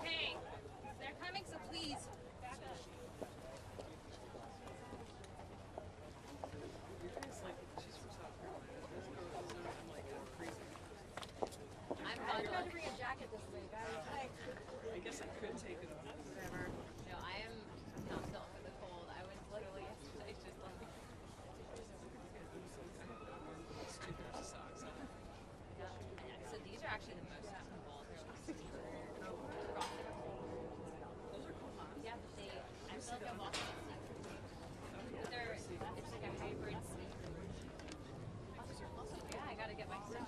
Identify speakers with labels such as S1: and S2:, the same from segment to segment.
S1: Okay, they're coming, so please. I'm going to bring a jacket this way, guys.
S2: I guess I could take it off.
S1: Whatever. No, I am not built for the cold. I was literally yesterday just like.
S2: It's 2 pairs of socks.
S1: Yeah. So these are actually the most comfortable.
S2: Those are cool.
S1: Yeah, but they. I feel like I've also seen. It's like a hybrid sneaker. Yeah, I gotta get my stuff.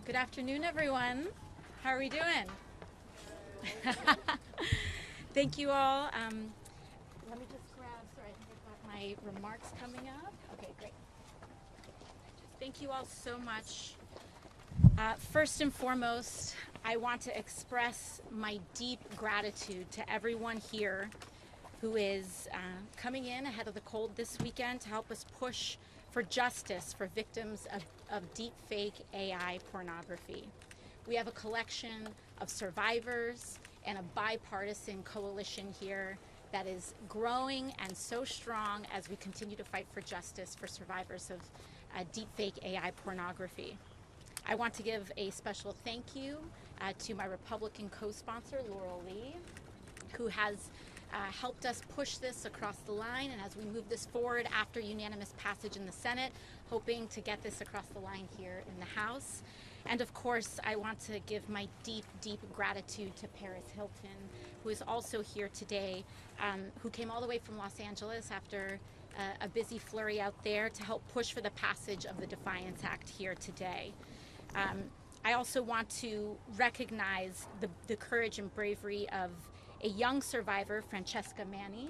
S3: Good afternoon, everyone. How are we doing? Thank you all. Let me just grab, sorry, I think I've got my remarks coming up. Okay, great. Thank you all so much. First and foremost, I want to express my deep gratitude to everyone here who is coming in ahead of the cold this weekend to help us push for justice for victims of deepfake AI pornography. We have a collection of survivors and a bipartisan coalition here that is growing and so strong as we continue to fight for justice for survivors of deepfake AI pornography. I want to give a special thank you to my Republican co-sponsor, Laurel Lee, who has helped us push this across the line, and as we move this forward after unanimous passage in the Senate, hoping to get this across the line here in the House. And of course, I want to give my deep, deep gratitude to Paris Hilton, who is also here today, who came all the way from Los Angeles after a busy flurry out there to help push for the passage of the Defiance Act here today. I also want to recognize the courage and bravery of a young survivor, Francesca Manni,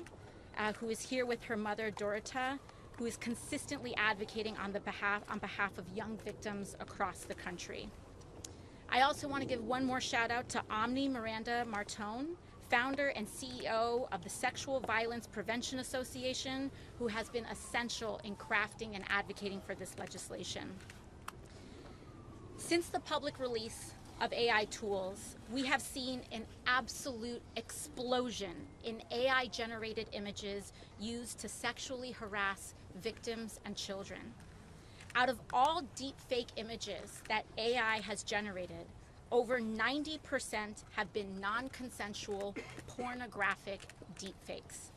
S3: who is here with her mother, Dorota, who is consistently advocating on behalf of young victims across the country. I also want to give one more shout out to Omni Miranda Martone, founder and CEO of the Sexual Violence Prevention Association, who has been essential in crafting and advocating for this legislation. Since the public release of AI tools, we have seen an absolute explosion in AI-generated images used to sexually harass victims and children. Out of all deepfake images that AI has generated, over 90% have been non-consensual pornographic deepfakes.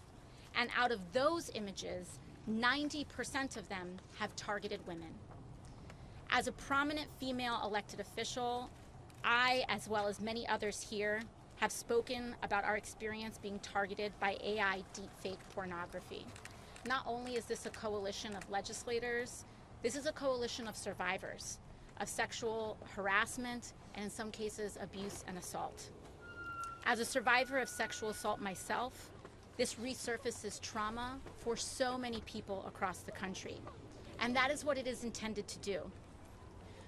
S3: And out of those images, 90% of them have targeted women. As a prominent female elected official, I, as well as many others here, have spoken about our experience being targeted by AI deepfake pornography. Not only is this a coalition of legislators, this is a coalition of survivors of sexual harassment and in some cases abuse and assault. As a survivor of sexual assault myself, this resurfaces trauma for so many people across the country. And that is what it is intended to do.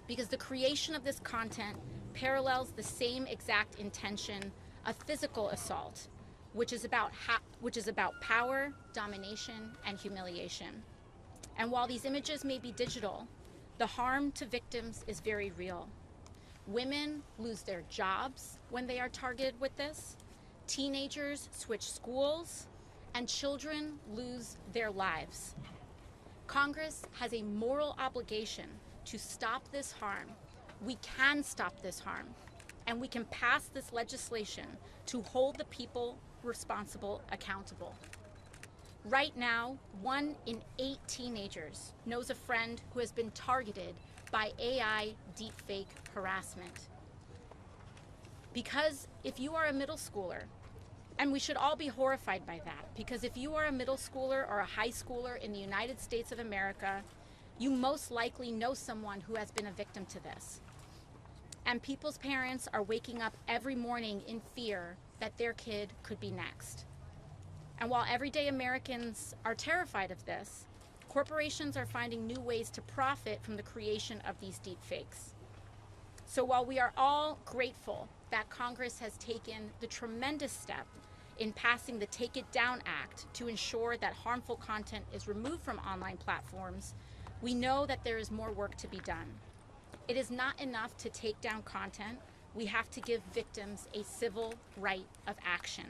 S3: Because the creation of this content parallels the same exact intention of physical assault, which is about power, domination, and humiliation. And while these images may be digital, the harm to victims is very real. Women lose their jobs when they are targeted with this. Teenagers switch schools, and children lose their lives. Congress has a moral obligation to stop this harm. We can stop this harm, and we can pass this legislation to hold the people responsible accountable. Right now, 1 in 8 teenagers knows a friend who has been targeted by AI deepfake harassment. Because if you are a middle schooler, and we should all be horrified by that, because if you are a middle schooler or a high schooler in the United States of America, you most likely know someone who has been a victim to this. And people's parents are waking up every morning in fear that their kid could be next. And while everyday Americans are terrified of this, corporations are finding new ways to profit from the creation of these deepfakes. So while we are all grateful that Congress has taken the tremendous step in passing the Take It Down Act to ensure that harmful content is removed from online platforms, we know that there is more work to be done. It is not enough to take down content. We have to give victims a civil right of action.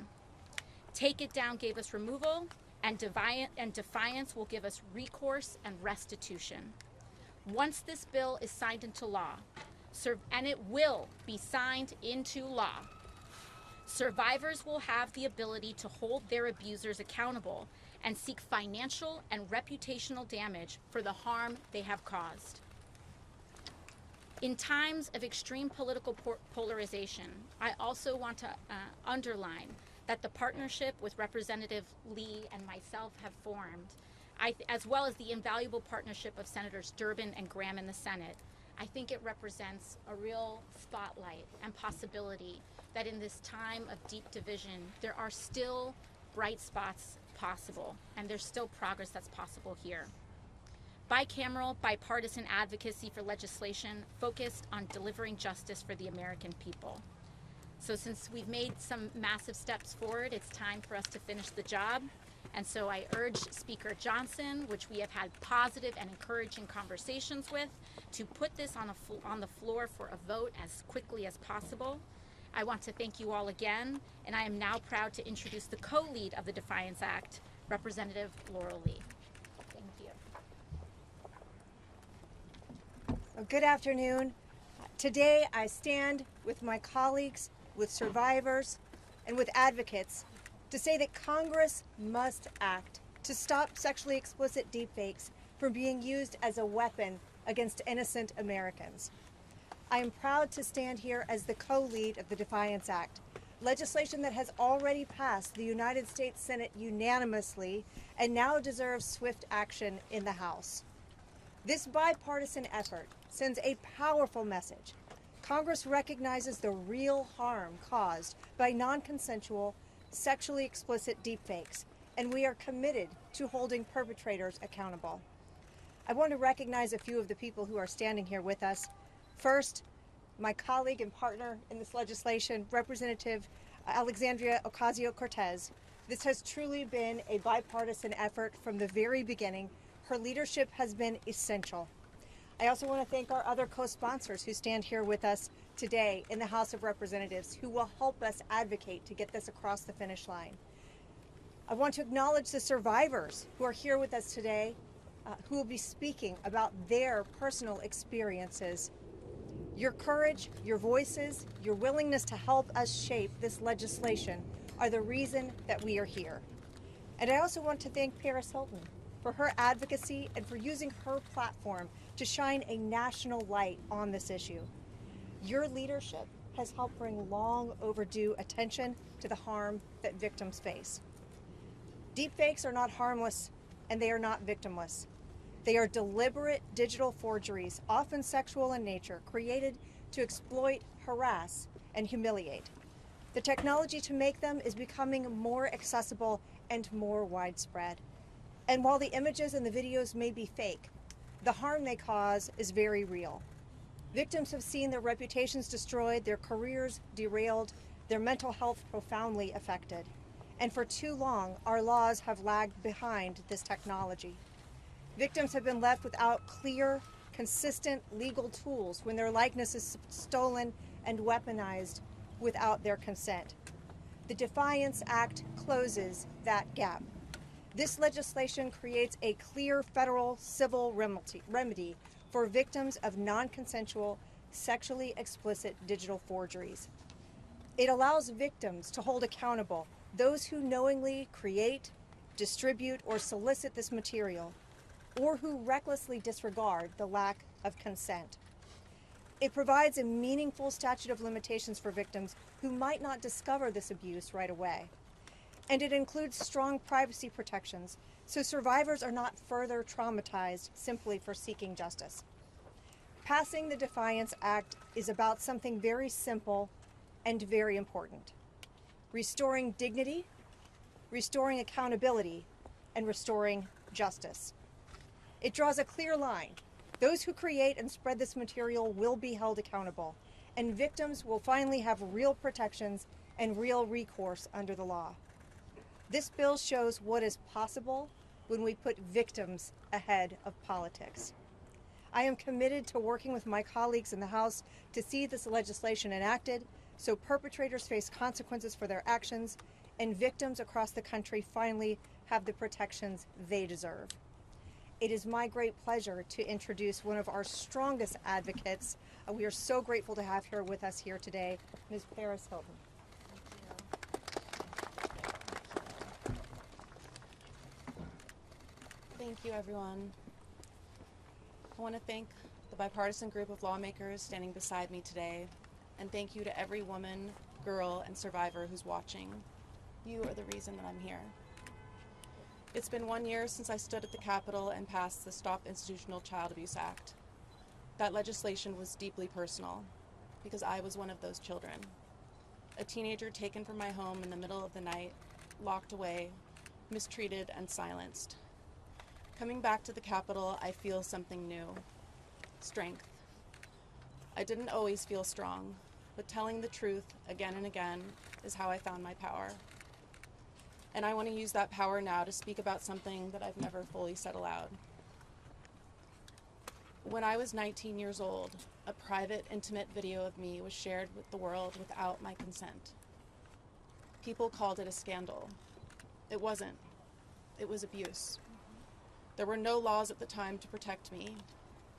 S3: Take It Down gave us removal, and defiance will give us recourse and restitution. Once this bill is signed into law, and it will be signed into law, survivors will have the ability to hold their abusers accountable and seek financial and reputational damage for the harm they have caused. In times of extreme political polarization, I also want to underline that the partnership with Representative Lee and myself have formed, as well as the invaluable partnership of Senators Durbin and Graham in the Senate, I think it represents a real spotlight and possibility that in this time of deep division, there are still bright spots possible, and there's still progress that's possible here. Bicameral, bipartisan advocacy for legislation focused on delivering justice for the American people. So since we've made some massive steps forward, it's time for us to finish the job. And so I urge Speaker Johnson, which we have had positive and encouraging conversations with, to put this on the floor for a vote as quickly as possible. I want to thank you all again, and I am now proud to introduce the co-lead of the Defiance Act, Representative Laurel Lee. Thank you.
S4: Good afternoon. Today I stand with my colleagues, with survivors, and with advocates to say that Congress must act to stop sexually explicit deepfakes from being used as a weapon against innocent Americans. I am proud to stand here as the co-lead of the Defiance Act, legislation that has already passed the United States Senate unanimously and now deserves swift action in the House. This bipartisan effort sends a powerful message. Congress recognizes the real harm caused by non-consensual, sexually explicit deepfakes, and we are committed to holding perpetrators accountable. I want to recognize a few of the people who are standing here with us. First, my colleague and partner in this legislation, Representative Alexandria Ocasio-Cortez. This has truly been a bipartisan effort from the very beginning. Her leadership has been essential. I also want to thank our other co-sponsors who stand here with us today in the House of Representatives who will help us advocate to get this across the finish line. I want to acknowledge the survivors who are here with us today, who will be speaking about their personal experiences. Your courage, your voices, your willingness to help us shape this legislation are the reason that we are here. And I also want to thank Paris Hilton for her advocacy and for using her platform to shine a national light on this issue. Your leadership has helped bring long overdue attention to the harm that victims face. Deepfakes are not harmless, and they are not victimless. They are deliberate digital forgeries, often sexual in nature, created to exploit, harass, and humiliate. The technology to make them is becoming more accessible and more widespread. And while the images and the videos may be fake, the harm they cause is very real. Victims have seen their reputations destroyed, their careers derailed, their mental health profoundly affected. And for too long, our laws have lagged behind this technology. Victims have been left without clear, consistent legal tools when their likeness is stolen and weaponized without their consent. The Defiance Act closes that gap. This legislation creates a clear federal civil remedy for victims of non-consensual, sexually explicit digital forgeries. It allows victims to hold accountable those who knowingly create, distribute, or solicit this material, or who recklessly disregard the lack of consent. It provides a meaningful statute of limitations for victims who might not discover this abuse right away. And it includes strong privacy protections, so survivors are not further traumatized simply for seeking justice. Passing the Defiance Act is about something very simple and very important: restoring dignity, restoring accountability, and restoring justice. It draws a clear line. Those who create and spread this material will be held accountable, and victims will finally have real protections and real recourse under the law. This bill shows what is possible when we put victims ahead of politics. I am committed to working with my colleagues in the House to see this legislation enacted so perpetrators face consequences for their actions and victims across the country finally have the protections they deserve. It is my great pleasure to introduce one of our strongest advocates. We are so grateful to have her with us here today, Ms. Paris Hilton.
S5: Thank you, everyone. I want to thank the bipartisan group of lawmakers standing beside me today, and thank you to every woman, girl, and survivor who's watching. You are the reason that I'm here. It's been 1 year since I stood at the Capitol and passed the Stop Institutional Child Abuse Act. That legislation was deeply personal, because I was one of those children. A teenager taken from my home in the middle of the night, locked away, mistreated, and silenced. Coming back to the Capitol, I feel something new: strength. I didn't always feel strong, but telling the truth again and again is how I found my power. And I want to use that power now to speak about something that I've never fully said aloud. When I was 19 years old, a private, intimate video of me was shared with the world without my consent. People called it a scandal. It wasn't. It was abuse. There were no laws at the time to protect me.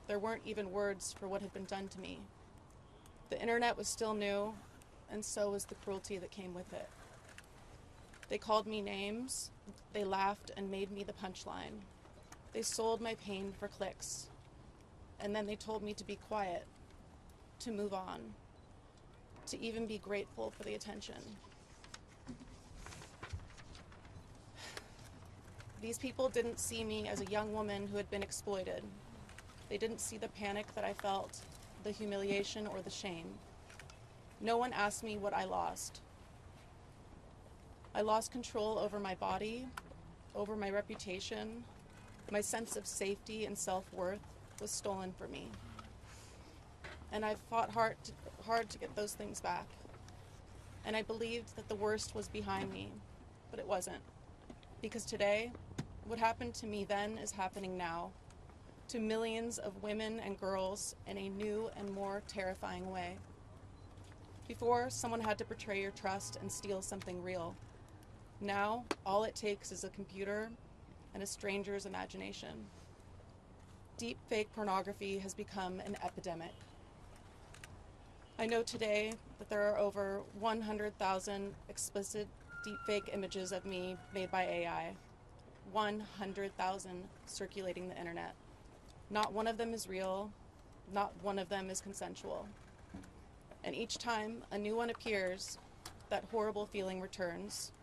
S5: There weren't even words for what had been done to me. The internet was still new, and so was the cruelty that came with it. They called me names, they laughed and made me the punchline. They sold my pain for clicks, and then they told me to be quiet, to move on, to even be grateful for the attention. These people didn't see me as a young woman who had been exploited. They didn't see the panic that I felt, the humiliation or the shame. No one asked me what I lost. I lost control over my body, over my reputation. My sense of safety and self-worth was stolen from me. And I've fought hard to get those things back. And I believed that the worst was behind me, but it wasn't. Because today, what happened to me then is happening now, to millions of women and girls in a new and more terrifying way. Before, someone had to betray your trust and steal something real. Now, all it takes is a computer and a stranger's imagination. Deepfake pornography has become an epidemic. I know today that there are over 100,000 explicit deepfake images of me made by AI. 100,000 circulating the internet. Not one of them is real, not one of them is consensual. And each time a new one appears, that horrible feeling returns,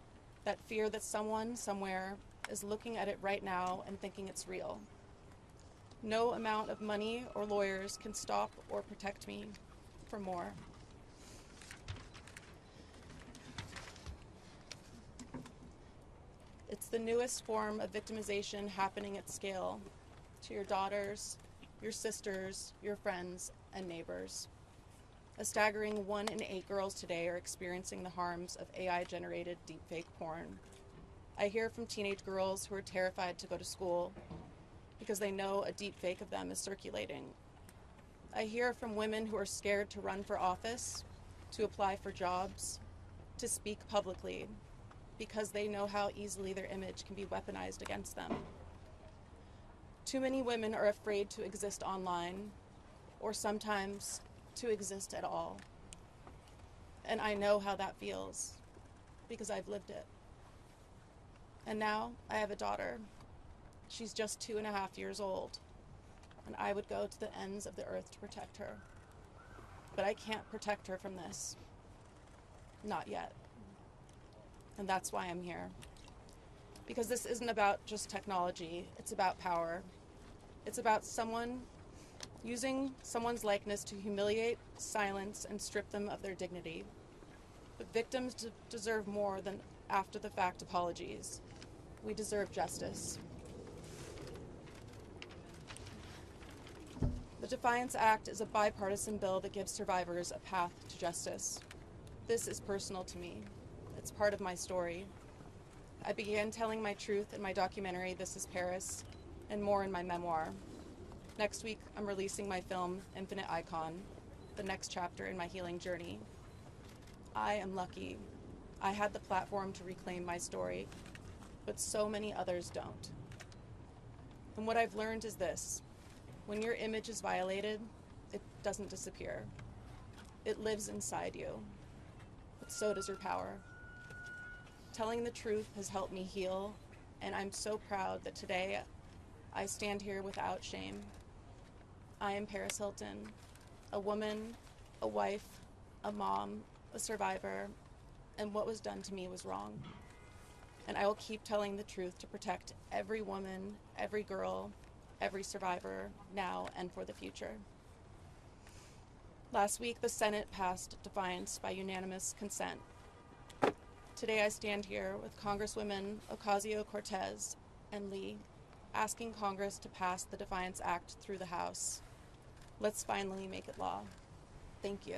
S5: that fear that someone somewhere is looking at it right now and thinking it's real. No amount of money or lawyers can stop or protect me from more. It's the newest form of victimization happening at scale to your daughters, your sisters, your friends, and neighbors. A staggering 1 in 8 girls today are experiencing the harms of AI-generated deepfake porn. I hear from teenage girls who are terrified to go to school because they know a deepfake of them is circulating. I hear from women who are scared to run for office, to apply for jobs, to speak publicly, because they know how easily their image can be weaponized against them. Too many women are afraid to exist online, or sometimes to exist at all. And I know how that feels, because I've lived it. And now I have a daughter. She's just 2.5 years old, and I would go to the ends of the earth to protect her. But I can't protect her from this. Not yet. And that's why I'm here. Because this isn't about just technology, it's about power. It's about someone using someone's likeness to humiliate, silence, and strip them of their dignity. But victims deserve more than after-the-fact apologies. We deserve justice. The Defiance Act is a bipartisan bill that gives survivors a path to justice. This is personal to me. It's part of my story. I began telling my truth in my documentary, This is Paris, and more in my memoir. Next week, I'm releasing my film, Infinite Icon, the next chapter in my healing journey. I am lucky. I had the platform to reclaim my story, but so many others don't. And what I've learned is this: when your image is violated, it doesn't disappear. It lives inside you, but so does your power. Telling the truth has helped me heal, and I'm so proud that today I stand here without shame. I am Paris Hilton, a woman, a wife, a mom, a survivor, and what was done to me was wrong. And I will keep telling the truth to protect every woman, every girl, every survivor, now and for the future. Last week, the Senate passed Defiance by unanimous consent. Today I stand here with Congresswomen Ocasio-Cortez and Lee, asking Congress to pass the Defiance Act through the House. Let's finally make it law. Thank you.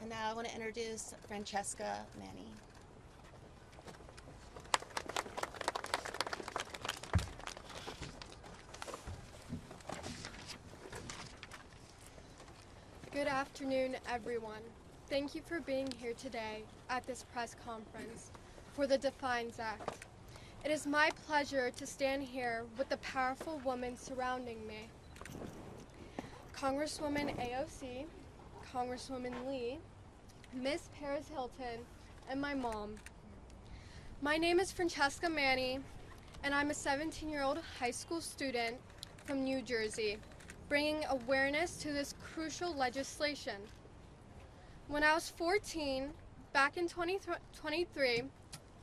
S5: And now I want to introduce Francesca Manny.
S6: Good afternoon, everyone. Thank you for being here today at this press conference for the Defiance Act. It is my pleasure to stand here with the powerful women surrounding me. Congresswoman AOC, Congresswoman Lee, Miss Paris Hilton, and my mom. My name is Francesca Manny, and I'm a 17-year-old high school student from New Jersey, bringing awareness to this crucial legislation. When I was 14, back in 2023,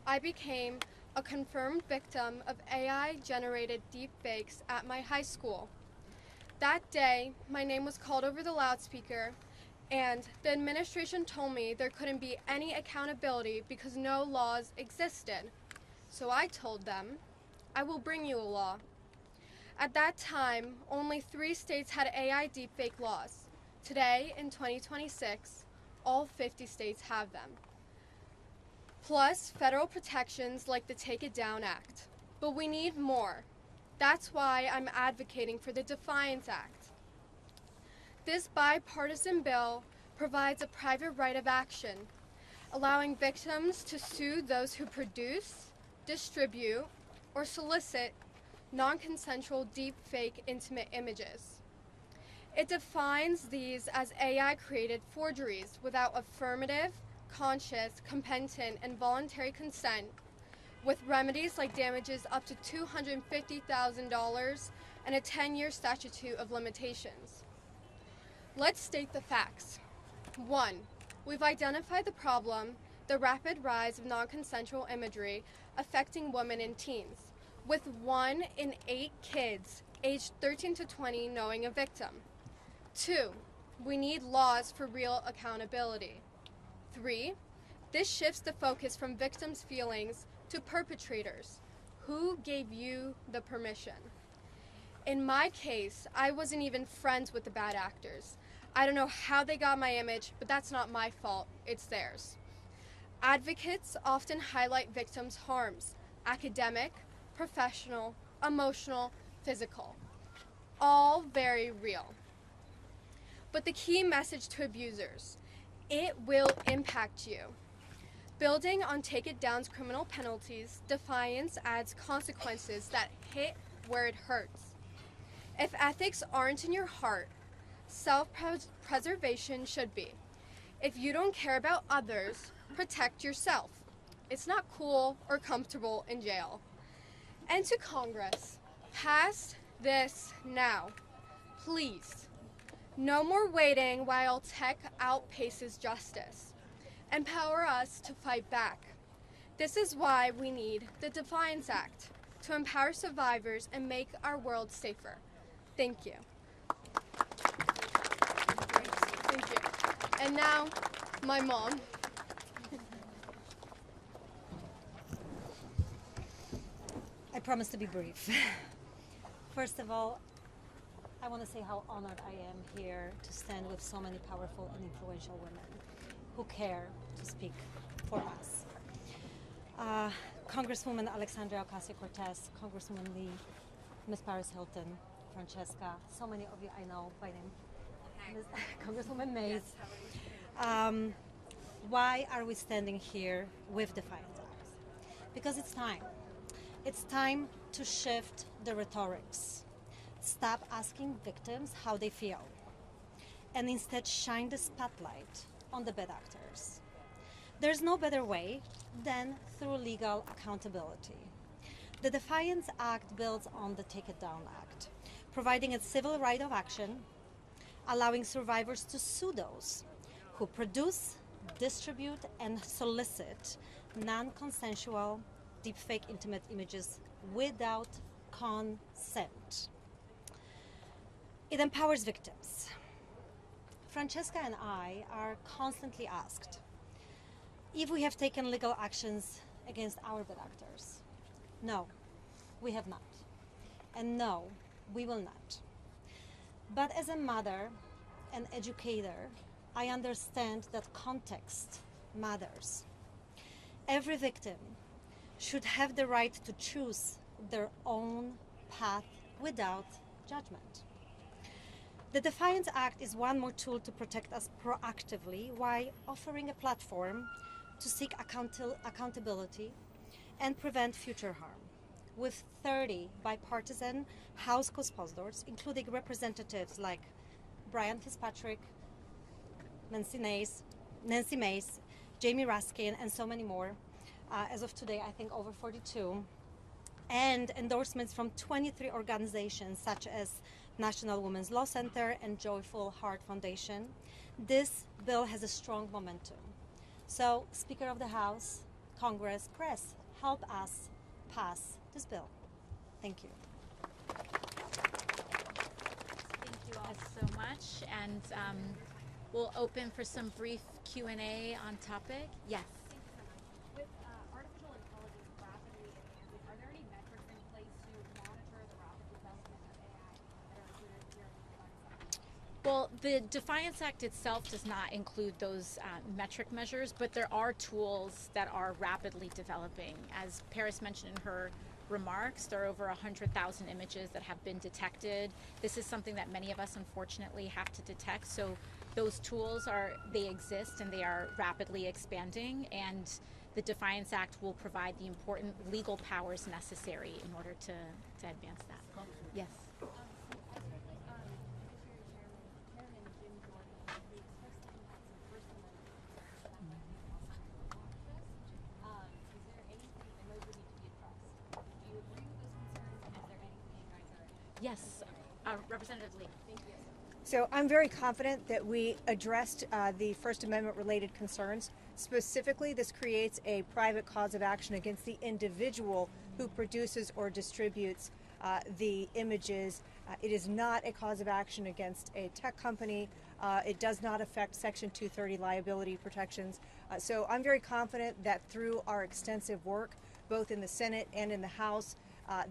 S6: I became a confirmed victim of AI-generated deepfakes at my high school. That day, my name was called over the loudspeaker, and the administration told me there couldn't be any accountability because no laws existed. So I told them, I will bring you a law. At that time, only 3 states had AI deepfake laws. Today, in 2026, all 50 states have them. plus federal protections like the Take It Down Act. But we need more. That's why I'm advocating for the Defiance Act. This bipartisan bill provides a private right of action, allowing victims to sue those who produce, distribute, or solicit non-consensual deepfake intimate images. It defines these as AI-created forgeries without affirmative, conscious, competent, and voluntary consent, with remedies like damages up to $250,000 and a 10-year statute of limitations. Let's state the facts. 1. We've identified the problem, the rapid rise of non-consensual imagery affecting women and teens, with 1 in 8 kids aged 13 to 20 knowing a victim. 2. We need laws for real accountability. 3. This shifts the focus from victims' feelings to perpetrators. Who gave you the permission? In my case, I wasn't even friends with the bad actors. I don't know how they got my image, but that's not my fault, it's theirs. Advocates often highlight victims' harms: academic, professional, emotional, physical. All very real. But the key message to abusers: it will impact you. Building on Take It Down's criminal penalties, Defiance adds consequences that hit where it hurts. If ethics aren't in your heart, self-preservation should be. If you don't care about others, protect yourself. It's not cool or comfortable in jail. And to Congress, pass this now, please. No more waiting while tech outpaces justice. Empower us to fight back. This is why we need the Defiance Act, to empower survivors and make our world safer. Thank you. Thank you. And now, my mom.
S7: I promise to be brief. First of all, I want to say how honored I am here to stand with so many powerful and influential women who care to speak for us. Congresswoman Alexandria Ocasio-Cortez, Congresswoman Lee, Ms. Paris Hilton, Francesca, so many of you I know by name. Congresswoman Mace. Why are we standing here with Defiance Act? Because it's time. It's time to shift the rhetorics. Stop asking victims how they feel, and instead shine the spotlight on the bad actors. There's no better way than through legal accountability. The Defiance Act builds on the Take It Down Act, providing a civil right of action, allowing survivors to sue those who produce, distribute, and solicit non-consensual deepfake intimate images without consent. It empowers victims. Francesca and I are constantly asked if we have taken legal actions against our bad actors. No, we have not. And no, we will not. But as a mother and educator, I understand that context matters. Every victim should have the right to choose their own path without judgment. The Defiance Act is one more tool to protect us proactively while offering a platform to seek accountability and prevent future harm. With 30 bipartisan House co-sponsors, including representatives like Brian Fitzpatrick, Nancy Mace, Jamie Raskin, and so many more, as of today, I think over 42, and endorsements from 23 organizations such as National Women's Law Center and Joyful Heart Foundation, this bill has a strong momentum. So, Speaker of the House, Congress, press, help us pass this bill. Thank you.
S3: Thank you all so much, and we'll open for some brief Q&A on topic. Yes.
S8: With artificial intelligence rapidly advancing, are there any metrics in place to monitor the rapid development of AI that are included here in the Defiance Act?
S6: Well,
S3: The Defiance Act itself does not include those metric measures, but there are tools that are rapidly developing. As Paris mentioned in her remarks, there are over 100,000 images that have been detected. This is something that many of us unfortunately have to detect. So those tools they exist and they are rapidly expanding, and the Defiance Act will provide the important legal powers necessary in order to advance that. Yes. Yes, Representative Lee. Thank you.
S4: So I'm very confident that we addressed the First Amendment related concerns. Specifically, this creates a private cause of action against the individual who produces or distributes the images. It is not a cause of action against a tech company. It does not affect Section 230 liability protections. So I'm very confident that through our extensive work, both in the Senate and in the House,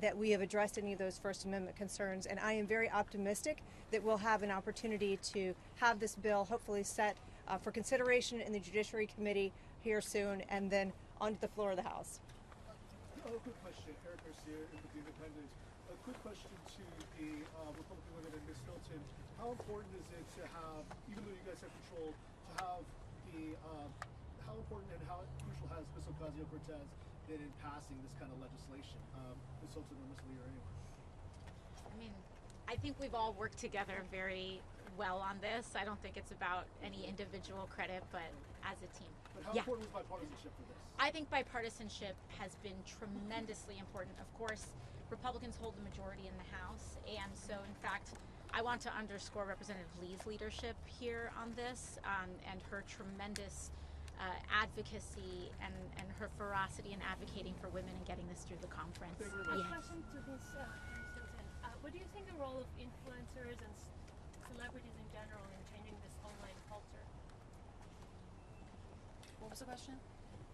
S4: that we have addressed any of those First Amendment concerns, and I am very optimistic that we'll have an opportunity to have this bill hopefully set for consideration in the Judiciary Committee here soon, and then onto the floor of the House.
S9: A quick question, Eric Garcia with the Independent. A quick question to the Republican women and Ms. Hilton. How important is it to have, even though you guys have control, to have the, how important and how crucial has Ms. Ocasio-Cortez been in passing this kind of legislation? Ms. Hilton or Ms. Lee or anyone?
S3: I mean, I think we've all worked together very well on this. I don't think it's about any individual credit, but as a team.
S9: But how important is bipartisanship for this?
S3: I think bipartisanship has been tremendously important. Of course, Republicans hold the majority in the House, and so in fact, I want to underscore Representative Lee's leadership here on this, and her tremendous advocacy and her ferocity in advocating for women and getting this through the conference.
S8: A question to Ms. Hilton. What do you think the role of influencers and celebrities in general in changing this online culture?
S5: What was the question?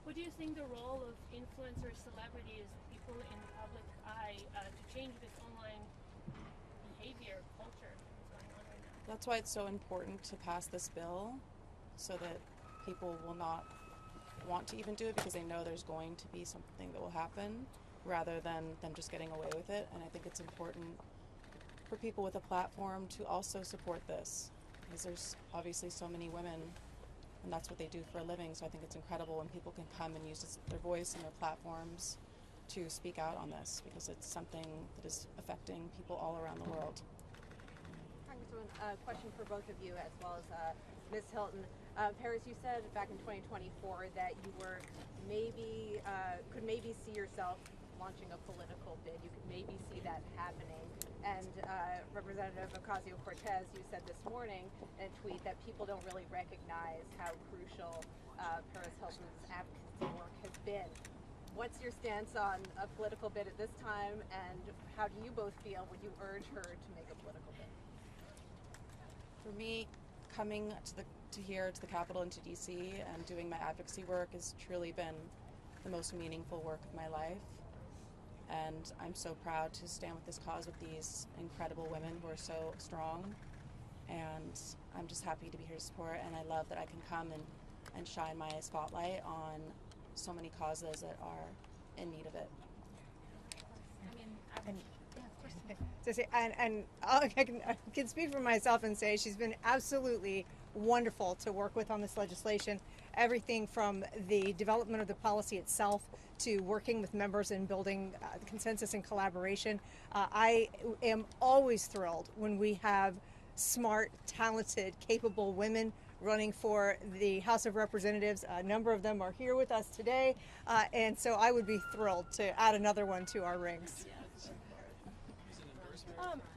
S8: What do you think the role of influencers, celebrities, people in the public eye to change this online behavior, culture that's going on right now?
S5: That's why it's so important to pass this bill, so that people will not want to even do it because they know there's going to be something that will happen, rather than them just getting away with it. And I think it's important for people with a platform to also support this, because there's obviously so many women and that's what they do for a living. So I think it's incredible when people can come and use their voice and their platforms to speak out on this, because it's something that is affecting people all around the world.
S10: Congresswoman, a question for both of you as well as Ms. Hilton. Paris, you said back in 2024 that you were could maybe see yourself launching a political bid. You could maybe see that happening. And Representative Ocasio-Cortez, you said this morning in a tweet that people don't really recognize how crucial Paris Hilton's advocacy work has been. What's your stance on a political bid at this time, and how do you both feel? Would you urge her to make a political bid?
S5: For me, coming to here to the Capitol and to DC and doing my advocacy work has truly been the most meaningful work of my life. And I'm so proud to stand with this cause with these incredible women who are so strong. And I'm just happy to be here to support, and I love that I can come and shine my spotlight on so many causes that are in need of it.
S4: I can speak for myself and say she's been absolutely wonderful to work with on this legislation. Everything from the development of the policy itself to working with members and building consensus and collaboration. I am always thrilled when we have smart, talented, capable women running for the House of Representatives. A number of them are here with us today, and so I would be thrilled to add another one to our rings.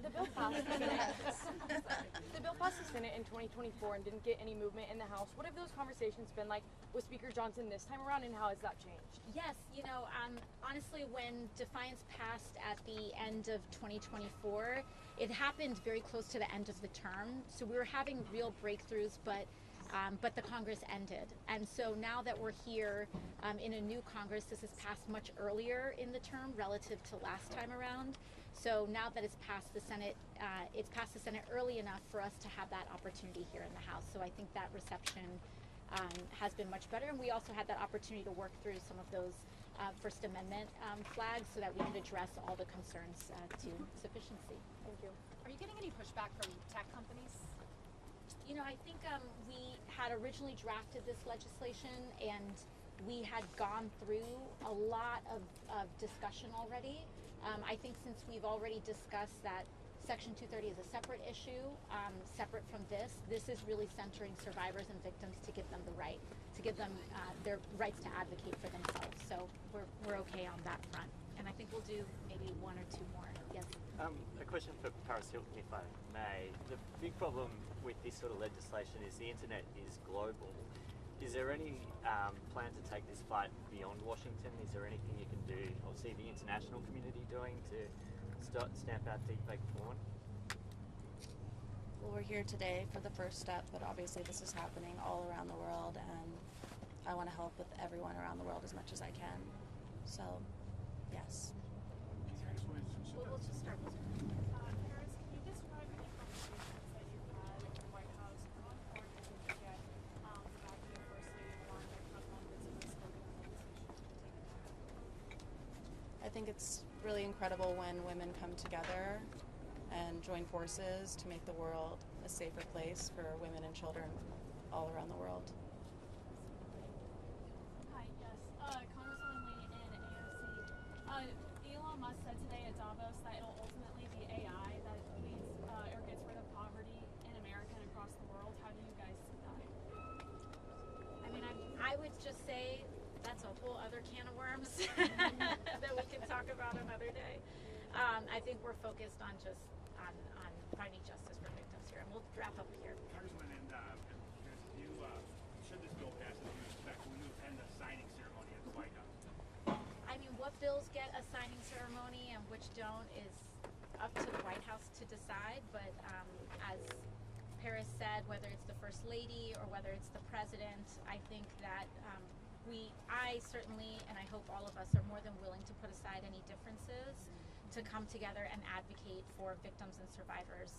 S11: The bill passed the Senate in 2024 and didn't get any movement in the House. What have those conversations been like with Speaker Johnson this time around, and how has that changed?
S3: Yes, honestly, when Defiance passed at the end of 2024, it happened very close to the end of the term. So we were having real breakthroughs, but the Congress ended. And so now that we're here in a new Congress, this has passed much earlier in the term relative to last time around. So now that it's passed the Senate early enough for us to have that opportunity here in the House. So I think that reception has been much better, and we also had that opportunity to work through some of those First Amendment flags so that we could address all the concerns to sufficiency.
S11: Thank you.
S12: Are you getting any pushback from tech companies?
S3: You know, I think we had originally drafted this legislation, and we had gone through a lot of discussion already. I think since we've already discussed that Section 230 is a separate issue, separate from this is really centering survivors and victims to give them the right, to give them their rights to advocate for themselves. So we're okay on that front. And I think we'll do maybe one or two more. Yes?
S13: A question for Paris Hilton, if I may. The big problem with this sort of legislation is the internet is global. Is there any plan to take this fight beyond Washington? Is there anything you can do, or see the international community doing to stamp out deepfake porn?
S5: Well, we're here today for the first step, but obviously this is happening all around the world, and I want to help with everyone around the world as much as I can. So, yes.
S8: We'll just start with Paris, can you describe any conversations that you've had in the White House? How important is it to get back to your first lady one that have long been spoken conversation?
S5: I think it's really incredible when women come together and join forces to make the world a safer place for women and children all around the world.
S8: Hi, yes. Congresswoman Lee and AOC. Elon Musk said today at Davos that it'll ultimately be AI that leads or gets rid of poverty in America and across the world. How do you guys see that?
S3: I mean, I would just say that's a whole other can of worms that we can talk about another day. I think we're focused on just on finding justice for victims here, and we'll wrap up here.
S14: Congressman, should this bill pass, as you expect, will you attend the signing ceremony at the White House?
S3: I mean, what bills get a signing ceremony and which don't is up to the White House to decide, but as Paris said, whether it's the First Lady or whether it's the President, I think that I certainly, and I hope all of us, are more than willing to put aside any differences to come together and advocate for victims and survivors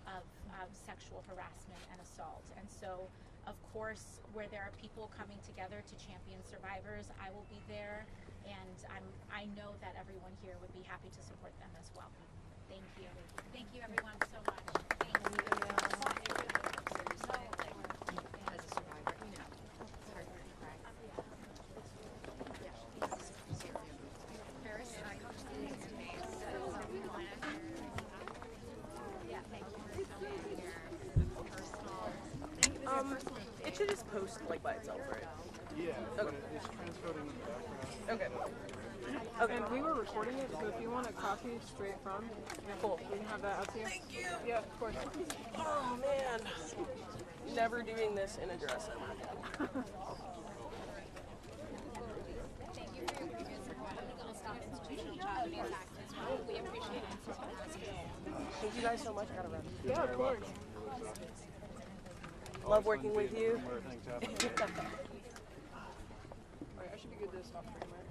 S3: of sexual harassment and assault. And so, of course, where there are people coming together to champion survivors, I will be there, and I know that everyone here would be happy to support them as well. Thank you. Thank you, everyone, so much. Thank you.
S12: As a survivor, you know, it's hard to cry. Paris, I talked to Mace, South Carolina. Yeah, thank you for filming your personal.
S2: It should just post like by itself, right?
S9: Yeah,
S2: Okay.
S9: it's transcoding in the background.
S2: Okay. Okay. And we were recording it, so if you want a copy straight from, cool. We can have that up here. Thank you. Yeah, of course. Oh man, never doing this in a dress ever.
S1: Thank you for your previous report on the Stop Institutional Child Abuse Act as well. We appreciate it.
S2: Thank you guys so much. I gotta run. Yeah, of course. Love working with you. Alright, I should be good to stop stream, right?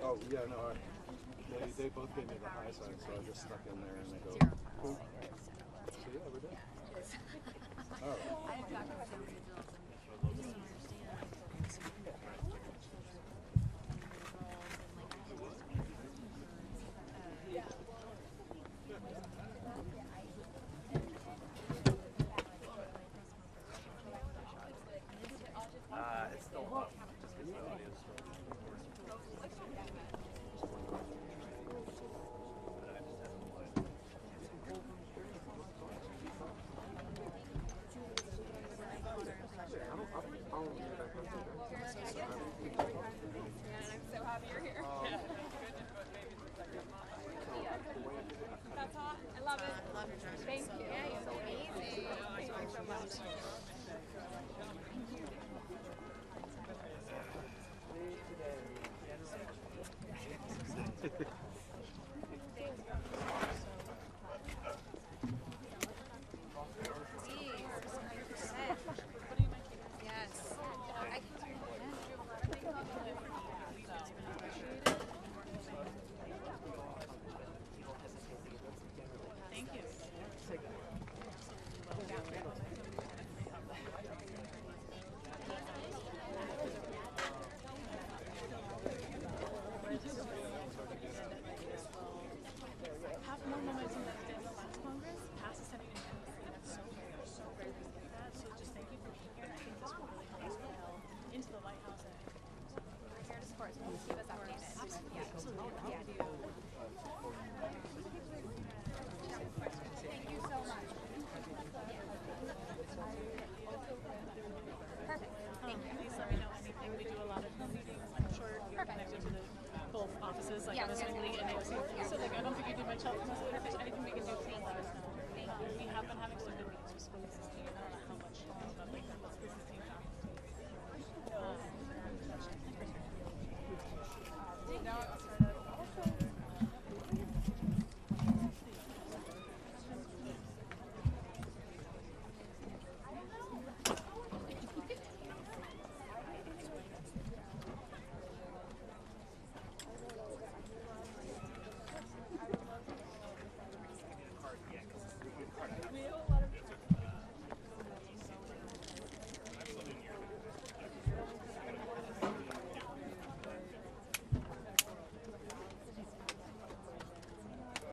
S9: Oh, yeah, no, they both gave me the high side, so I just stuck in there and they go, cool. So yeah, we're done. Oh.
S12: I had talked to some individuals and just don't understand.
S13: It's still up. Just gets the audio still.
S1: I'm so happy you're here. That's hot. I love it. I love your dress. Thank you. Yeah, you're amazing. Thank you so much.
S9: Today.